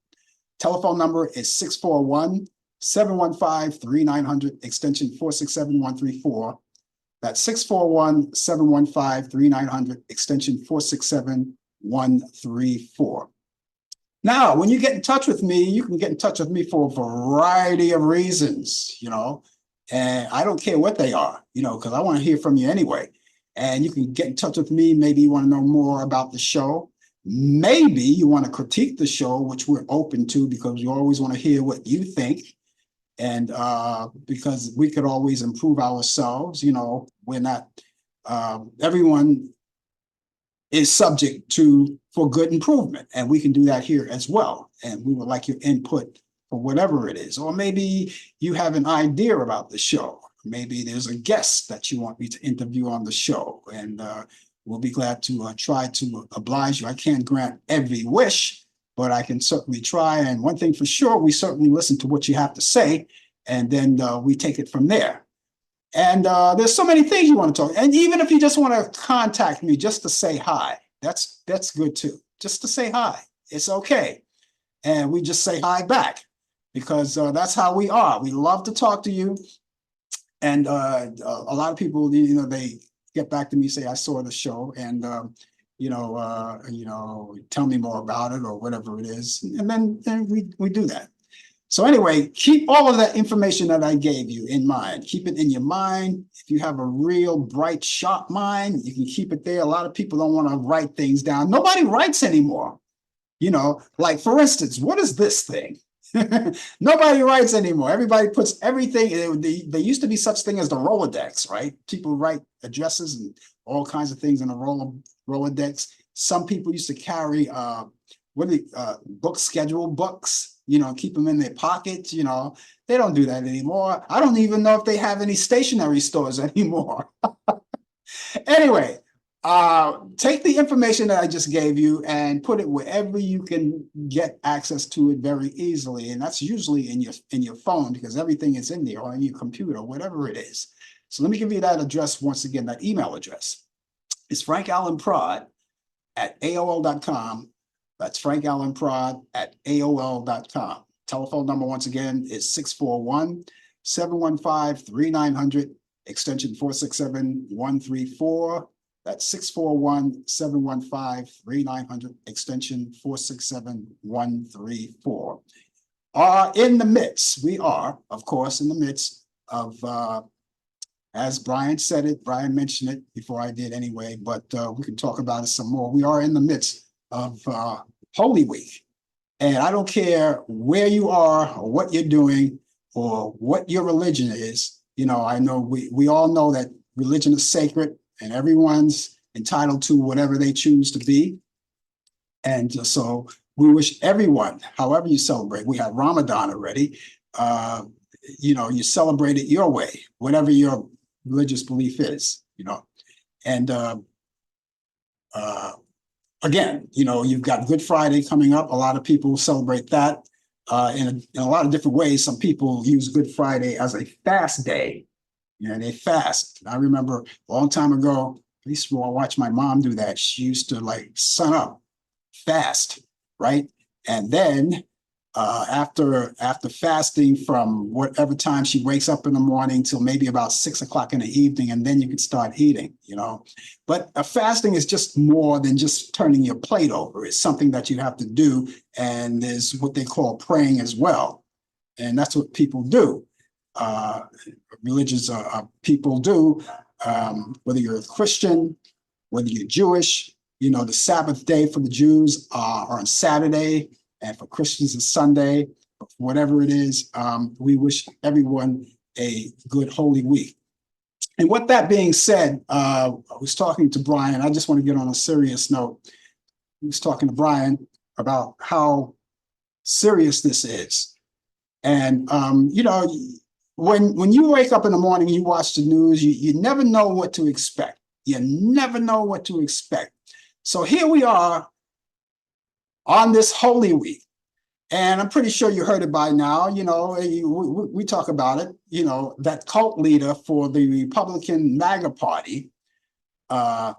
Telephone number is 641-715-3900, extension 467134. That's 641-715-3900, extension 467134. Now, when you get in touch with me, you can get in touch with me for a variety of reasons, and I don't care what they are, because I want to hear from you anyway. And you can get in touch with me. Maybe you want to know more about the show. Maybe you want to critique the show, which we're open to, because we always want to hear what you think. And because we could always improve ourselves, we're not, everyone is subject for good improvement, and we can do that here as well. And we would like your input for whatever it is. Or maybe you have an idea about the show. Maybe there's a guest that you want me to interview on the show, and we'll be glad to try to oblige you. I can't grant every wish, but I can certainly try. And one thing for sure, we certainly listen to what you have to say, and then we take it from there. And there's so many things you want to talk. And even if you just want to contact me just to say hi, that's good too. Just to say hi, it's okay. And we just say hi back, because that's how we are. We love to talk to you. And a lot of people, they get back to me, say, I saw the show, and tell me more about it or whatever it is. And then we do that. So anyway, keep all of that information that I gave you in mind. Keep it in your mind. If you have a real bright, sharp mind, you can keep it there. A lot of people don't want to write things down. Nobody writes anymore. Like, for instance, what is this thing? Nobody writes anymore. Everybody puts everything. There used to be such thing as the Rolodex, right? People write addresses and all kinds of things in a Rolodex. Some people used to carry book schedule books, keep them in their pockets. They don't do that anymore. I don't even know if they have any stationery stores anymore. Anyway, take the information that I just gave you and put it wherever you can get access to it very easily. And that's usually in your phone, because everything is in there, or in your computer, whatever it is. So let me give you that address once again, that email address. It's FrankAllanProd@AOL.com. That's FrankAllanProd@AOL.com. Telephone number once again is 641-715-3900, extension 467134. That's 641-715-3900, extension 467134. We are, of course, in the midst of, as Brian said it, Brian mentioned it before I did anyway, but we can talk about it some more. We are in the midst of Holy Week. And I don't care where you are or what you're doing or what your religion is. I know we all know that religion is sacred, and everyone's entitled to whatever they choose to be. And so we wish everyone, however you celebrate, we have Ramadan already, you celebrate it your way, whatever your religious belief is, and again, you've got Good Friday coming up. A lot of people celebrate that in a lot of different ways. Some people use Good Friday as a fast day. They fast. I remember a long time ago, I used to watch my mom do that. She used to like sun up, fast, right? And then after fasting from whatever time she wakes up in the morning till maybe about 6 o'clock in the evening, and then you can start eating, But a fasting is just more than just turning your plate over. It's something that you have to do, and there's what they call praying as well, and that's what people do. Religious people do, whether you're a Christian, whether you're Jewish. The Sabbath day for the Jews are on Saturday, and for Christians it's Sunday. Whatever it is, we wish everyone a good Holy Week. And with that being said, I was talking to Brian. I just want to get on a serious note. I was talking to Brian about how serious this is. And, when you wake up in the morning, you watch the news, you never know what to expect. You never know what to expect. So here we are on this Holy Week. And I'm pretty sure you heard it by now. We talk about it, that cult leader for the Republican MAGA party. I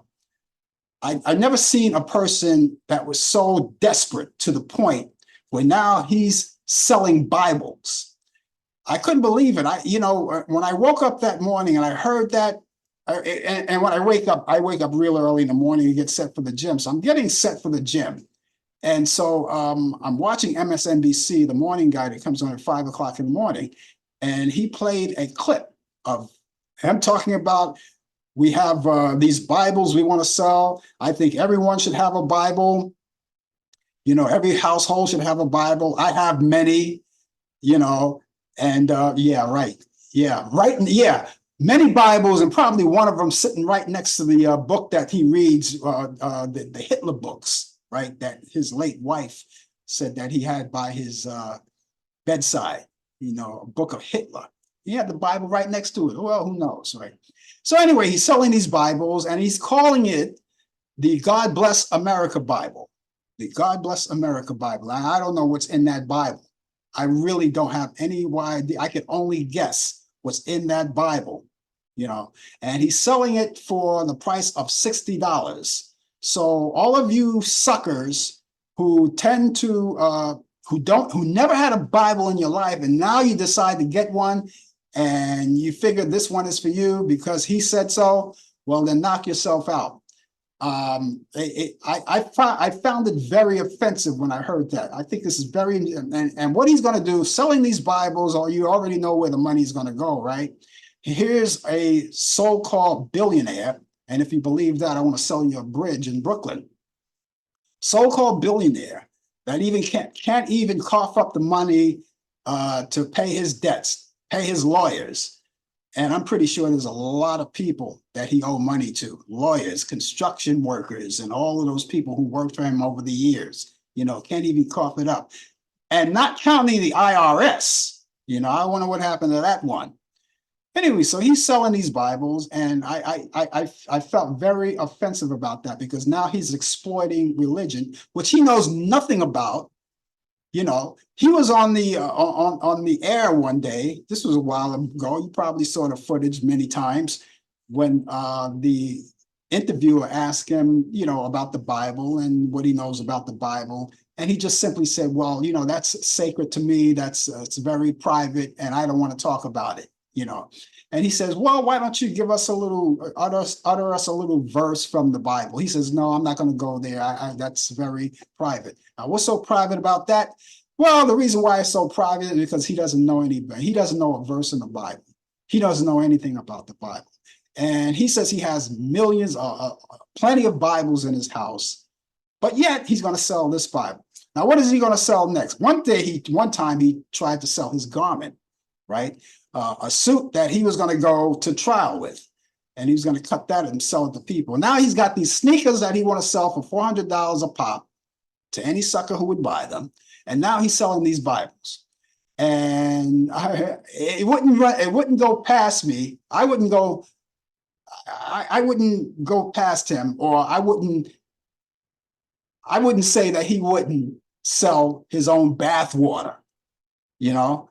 never seen a person that was so desperate to the point where now he's selling Bibles. I couldn't believe it. When I woke up that morning and I heard that, and when I wake up real early in the morning to get set for the gym. So I'm getting set for the gym. And so I'm watching MSNBC, the morning guy that comes on at 5 o'clock in the morning, and he played a clip of him talking about, we have these Bibles we want to sell. I think everyone should have a Bible. Every household should have a Bible. I have many, and yeah, right. Yeah, right. Yeah, many Bibles, and probably one of them sitting right next to the book that he reads, the Hitler books. Right, that his late wife said that he had by his bedside, a book of Hitler. He had the Bible right next to it. Well, who knows, right? So anyway, he's selling these Bibles, and he's calling it the God Bless America Bible. The God Bless America Bible. I don't know what's in that Bible. I really don't have any idea. I can only guess what's in that Bible, and he's selling it for the price of $60. So all of you suckers who tend to who never had a Bible in your life, and now you decide to get one, and you figure this one is for you because he said so, well, then knock yourself out. I found it very offensive when I heard that. I think this is very, and what he's going to do, selling these Bibles, or you already know where the money's going to go, right? Here's a so-called billionaire. And if you believe that, I want to sell you a bridge in Brooklyn. So-called billionaire that even can't even cough up the money to pay his debts, pay his lawyers. And I'm pretty sure there's a lot of people that he owed money to, lawyers, construction workers, and all of those people who worked for him over the years, can't even cough it up. And not counting the IRS. I wonder what happened to that one. Anyway, so he's selling these Bibles, and I felt very offensive about that, because now he's exploiting religion, which he knows nothing about. He was on the air one day. This was a while ago. You probably saw the footage many times when the interviewer asked him, about the Bible and what he knows about the Bible. And he just simply said, well, that's sacred to me. It's very private, and I don't want to talk about it. And he says, well, why don't you give us utter us a little verse from the Bible? He says, no, I'm not going to go there. That's very private. Now, what's so private about that? Well, the reason why it's so private is because he doesn't know anything. He doesn't know a verse in the Bible. He doesn't know anything about the Bible. And he says he has millions, plenty of Bibles in his house, but yet he's going to sell this Bible. Now, what is he going to sell next? One time he tried to sell his garment, right? A suit that he was going to go to trial with, and he was going to cut that and sell it to people. Now he's got these sneakers that he want to sell for $400 a pop to any sucker who would buy them, and now he's selling these Bibles. And it wouldn't go past me. I wouldn't go past him, or I wouldn't I wouldn't say that he wouldn't sell his own bath water, you know?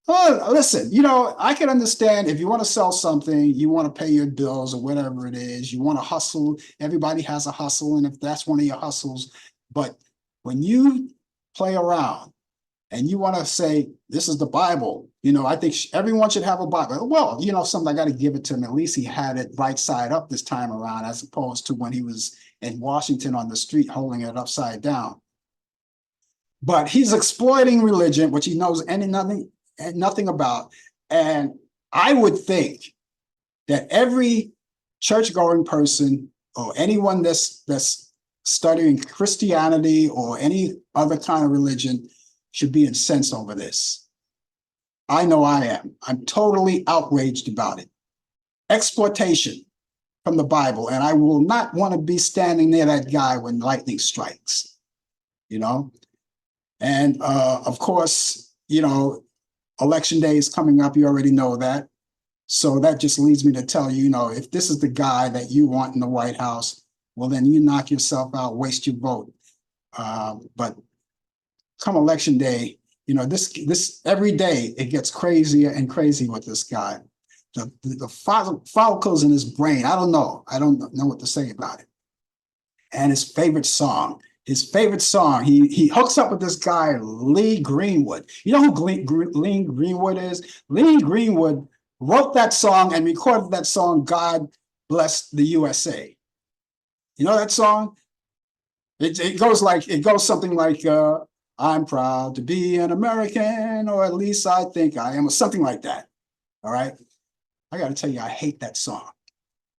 Oh, listen, I can understand if you want to sell something, you want to pay your bills or whatever it is, you want to hustle. Everybody has a hustle, and if that's one of your hustles, but when you play around and you want to say, this is the Bible, I think everyone should have a Bible. Well, something I got to give it to him. At least he had it right side up this time around, as opposed to when he was in Washington on the street holding it upside down. But he's exploiting religion, which he knows nothing about. And I would think that every church-going person or anyone that's studying Christianity or any other kind of religion should be incensed over this. I know I am. I'm totally outraged about it. Exploitation from the Bible, and I will not want to be standing near that guy when lightning strikes, And of course, election day is coming up. You already know that. So that just leads me to tell you, if this is the guy that you want in the White House, well, then you knock yourself out, waste your vote. But come election day, this every day it gets crazier and crazier with this guy. The follicles in his brain, I don't know what to say about it. And his favorite song, he hooks up with this guy, Lee Greenwood. You know who Lee Greenwood is? Lee Greenwood wrote that song and recorded that song, God Bless the USA. You know that song? It goes something like, I'm proud to be an American, or at least I think I am, or something like that. All right. I got to tell you, I hate that song.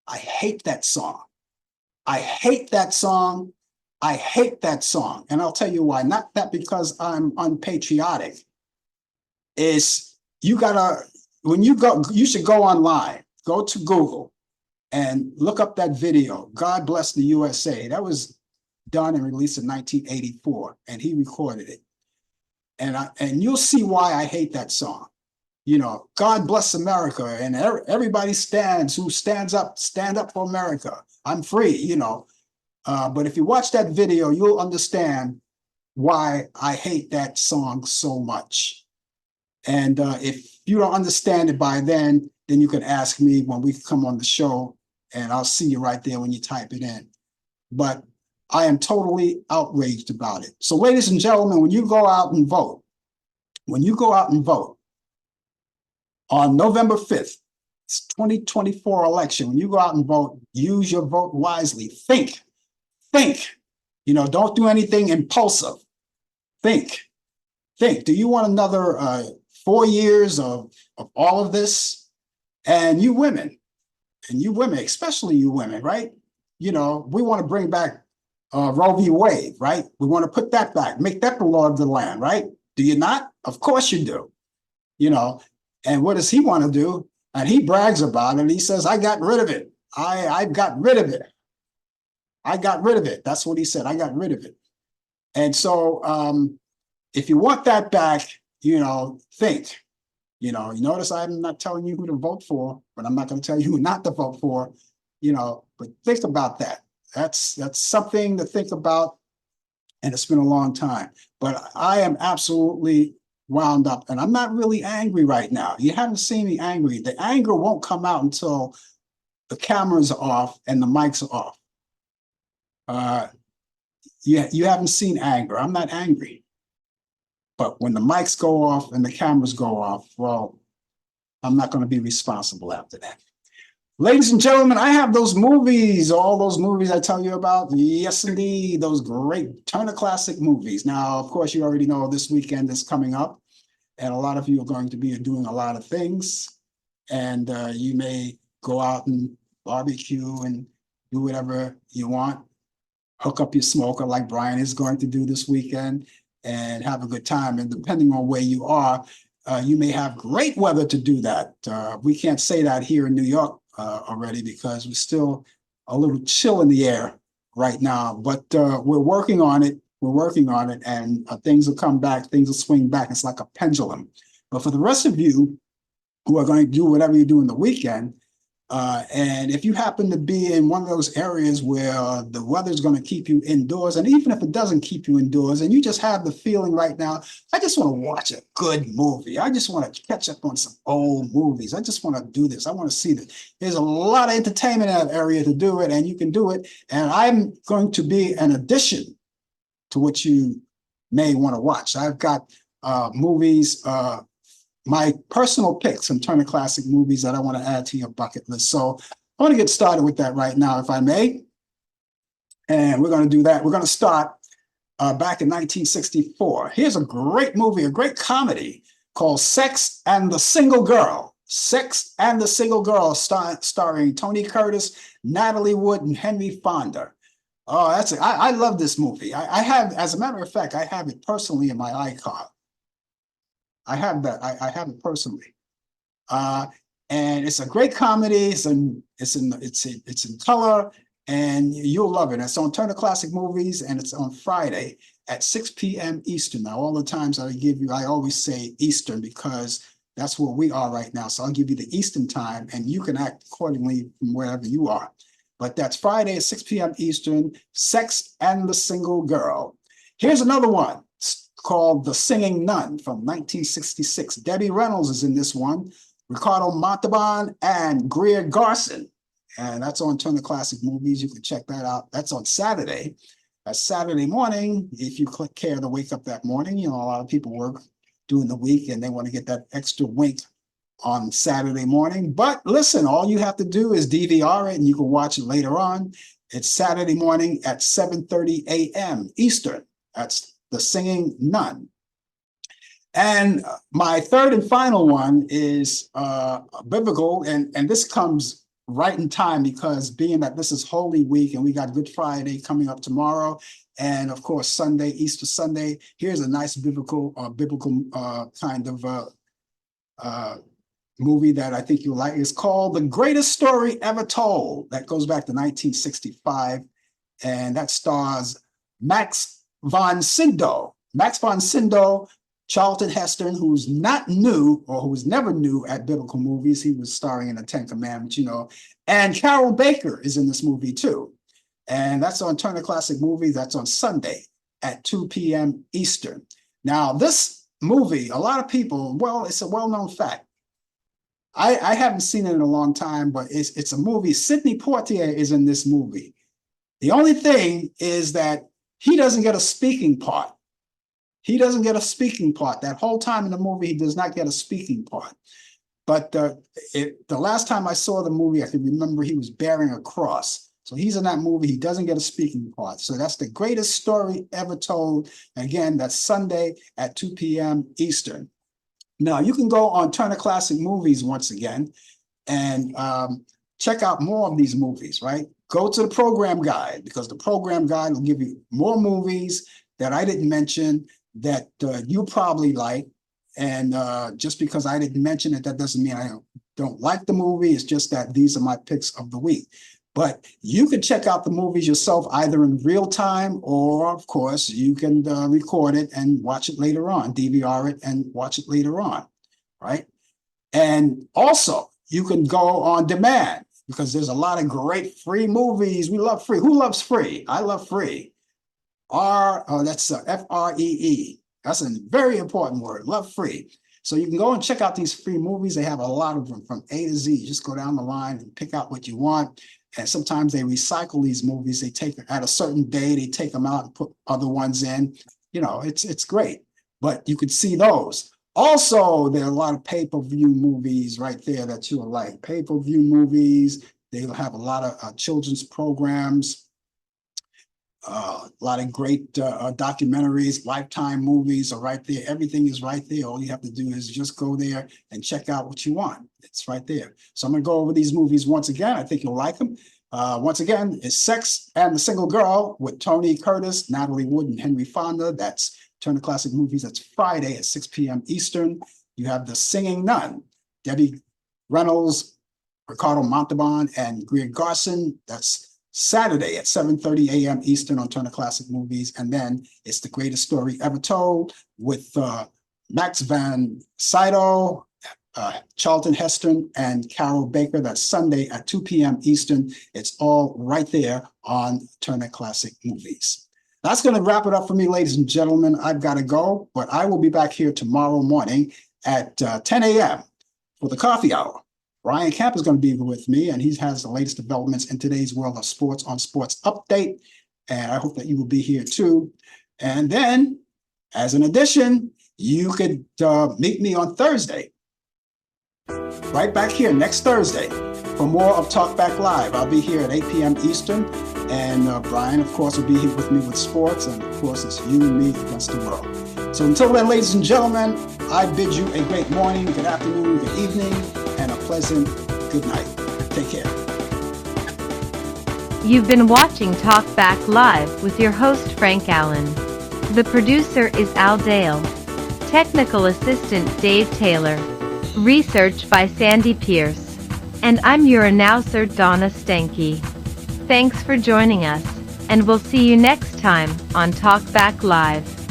I hate that song. I hate that song. I hate that song. And I'll tell you why. Not that because I'm unpatriotic. Is you gotta, when you go, you should go online, go to Google and look up that video, God Bless the USA. That was done and released in 1984, and he recorded it. And you'll see why I hate that song. God bless America, and everybody stand up for America. I'm free, but if you watch that video, you'll understand why I hate that song so much. And if you don't understand it by then you can ask me when we come on the show, and I'll see you right there when you type it in. But I am totally outraged about it. So, ladies and gentlemen, when you go out and vote, on November 5th, it's 2024 election. When you go out and vote, use your vote wisely. Think. Don't do anything impulsive. Think. Do you want another 4 years of all of this? And you women, especially you women, right? We want to bring back Roe v. Wade, right? We want to put that back, make that the law of the land, right? Do you not? Of course you do. And what does he want to do? And he brags about it. He says, I got rid of it. I got rid of it. I got rid of it. That's what he said. I got rid of it. And so if you want that back, think. You notice I'm not telling you who to vote for, but I'm not going to tell you who not to vote for, but think about that. That's something to think about. And it's been a long time. But I am absolutely wound up, and I'm not really angry right now. You haven't seen me angry. The anger won't come out until the cameras are off and the mics are off. You haven't seen anger. I'm not angry. But when the mics go off and the cameras go off, well, I'm not going to be responsible after that. Ladies and gentlemen, I have those movies, all those movies I tell you about. Yes, indeed, those great Turner Classic movies. Now, of course, you already know this weekend is coming up, and a lot of you are going to be doing a lot of things. And you may go out and barbecue and do whatever you want. Hook up your smoker like Brian is going to do this weekend and have a good time. And depending on where you are, you may have great weather to do that. We can't say that here in New York already because we're still a little chill in the air right now, but we're working on it. And things will come back, things will swing back. It's like a pendulum. But for the rest of you who are going to do whatever you do in the weekend, And if you happen to be in one of those areas where the weather's going to keep you indoors, and even if it doesn't keep you indoors, and you just have the feeling right now, I just want to watch a good movie. I just want to catch up on some old movies. I just want to do this. I want to see this. There's a lot of entertainment in that area to do it, and you can do it. And I'm going to be an addition to what you may want to watch. I've got movies, my personal picks from Turner Classic Movies that I want to add to your bucket list. So I want to get started with that right now, if I may. And we're going to do that. We're going to start back in 1964. Here's a great movie, a great comedy called Sex and the Single Girl. Sex and the Single Girl, starring Tony Curtis, Natalie Wood, and Henry Fonda. Oh, that's it. I love this movie. I have, as a matter of fact, I have it personally in my iCard. I have that. I have it personally, and it's a great comedy. It's in color, and you'll love it. It's on Turner Classic Movies, and it's on Friday at 6 p.m. Eastern. Now, all the times I give you, I always say Eastern because that's where we are right now. So I'll give you the Eastern time, and you can act accordingly from wherever you are. But that's Friday at 6 p.m. Eastern. Sex and the Single Girl. Here's another one called The Singing Nun from 1966. Debbie Reynolds is in this one, Ricardo Montalban and Greer Garson. And that's on Turner Classic Movies. You can check that out. That's on Saturday. That's Saturday morning. If you care to wake up that morning, you know, a lot of people work during the week and they want to get that extra wink on Saturday morning. But listen, all you have to do is DVR it and you can watch it later on. It's Saturday morning at 7:30 a.m. Eastern. That's The Singing Nun. And my third and final one is biblical, and this comes right in time because being that this is Holy Week and we got Good Friday coming up tomorrow, and of course Sunday, Easter Sunday. Here's a nice biblical kind of movie that I think you'll like. It's called The Greatest Story Ever Told. That goes back to 1965, and that stars Max von Sydow. Max von Sydow, Charlton Heston, who's not new or who was never new at biblical movies. He was starring in the Ten Commandments, you know. And Carol Baker is in this movie too. And that's on Turner Classic Movies. That's on Sunday at 2 p.m. Eastern. Now, this movie, a lot of people, well, it's a well-known fact. I haven't seen it in a long time, but it's a movie. Sidney Poitier is in this movie. The only thing is that he doesn't get a speaking part. He doesn't get a speaking part. That whole time in the movie, he does not get a speaking part. But the last time I saw the movie, I can remember he was bearing a cross. So he's in that movie. He doesn't get a speaking part. So that's The Greatest Story Ever Told. Again, that's Sunday at 2 p.m. Eastern. Now, you can go on Turner Classic Movies once again and check out more of these movies, right? Go to the program guide because the program guide will give you more movies that I didn't mention that you probably like. And just because I didn't mention it, that doesn't mean I don't like the movie. It's just that these are my picks of the week. But you can check out the movies yourself either in real time or, of course, you can record it and watch it later on, DVR it and watch it later on, right? And also, you can go on demand because there's a lot of great free movies. We love free. Who loves free? I love free. That's F-R-E-E. That's a very important word, love free. So you can go and check out these free movies. They have a lot of them from A to Z. You just go down the line and pick out what you want. And sometimes they recycle these movies. They take at a certain day, they take them out and put other ones in. You know, it's great. But you can see those. Also, there are a lot of pay-per-view movies right there that you'll like. Pay-per-view movies. They'll have a lot of children's programs. A lot of great documentaries, Lifetime movies are right there. Everything is right there. All you have to do is just go there and check out what you want. It's right there. So I'm going to go over these movies once again. I think you'll like them. Once again, it's Sex and the Single Girl with Tony Curtis, Natalie Wood, and Henry Fonda. That's Turner Classic Movies. That's Friday at 6 p.m. Eastern. You have The Singing Nun, Debbie Reynolds, Ricardo Montalban, and Greer Garson. That's Saturday at 7:30 a.m. Eastern on Turner Classic Movies. And then it's The Greatest Story Ever Told with Max von Sydow, Charlton Heston and Carol Baker. That's Sunday at 2 p.m. Eastern. It's all right there on Turner Classic Movies. That's going to wrap it up for me, ladies and gentlemen. I've got to go, but I will be back here tomorrow morning at 10 a.m. for the coffee hour. Brian Camp is going to be with me, and he has the latest developments in today's world of sports on Sports Update. And I hope that you will be here too. And then, as an addition, you could meet me on Thursday, right back here next Thursday, for more of Talk Back Live. I'll be here at 8 p.m. Eastern, and Brian, of course, will be here with me with sports, and of course, it's you and me against the world. So until then, ladies and gentlemen, I bid you a great morning, good afternoon, good evening, and a pleasant good night. Take care. You've been watching Talk Back Live with your host Frank Allan. The producer is Al Dale. Technical assistant Dave Taylor. Research by Sandy Pierce. And I'm your announcer Donna Stanky. Thanks for joining us, and we'll see you next time on Talk Back Live.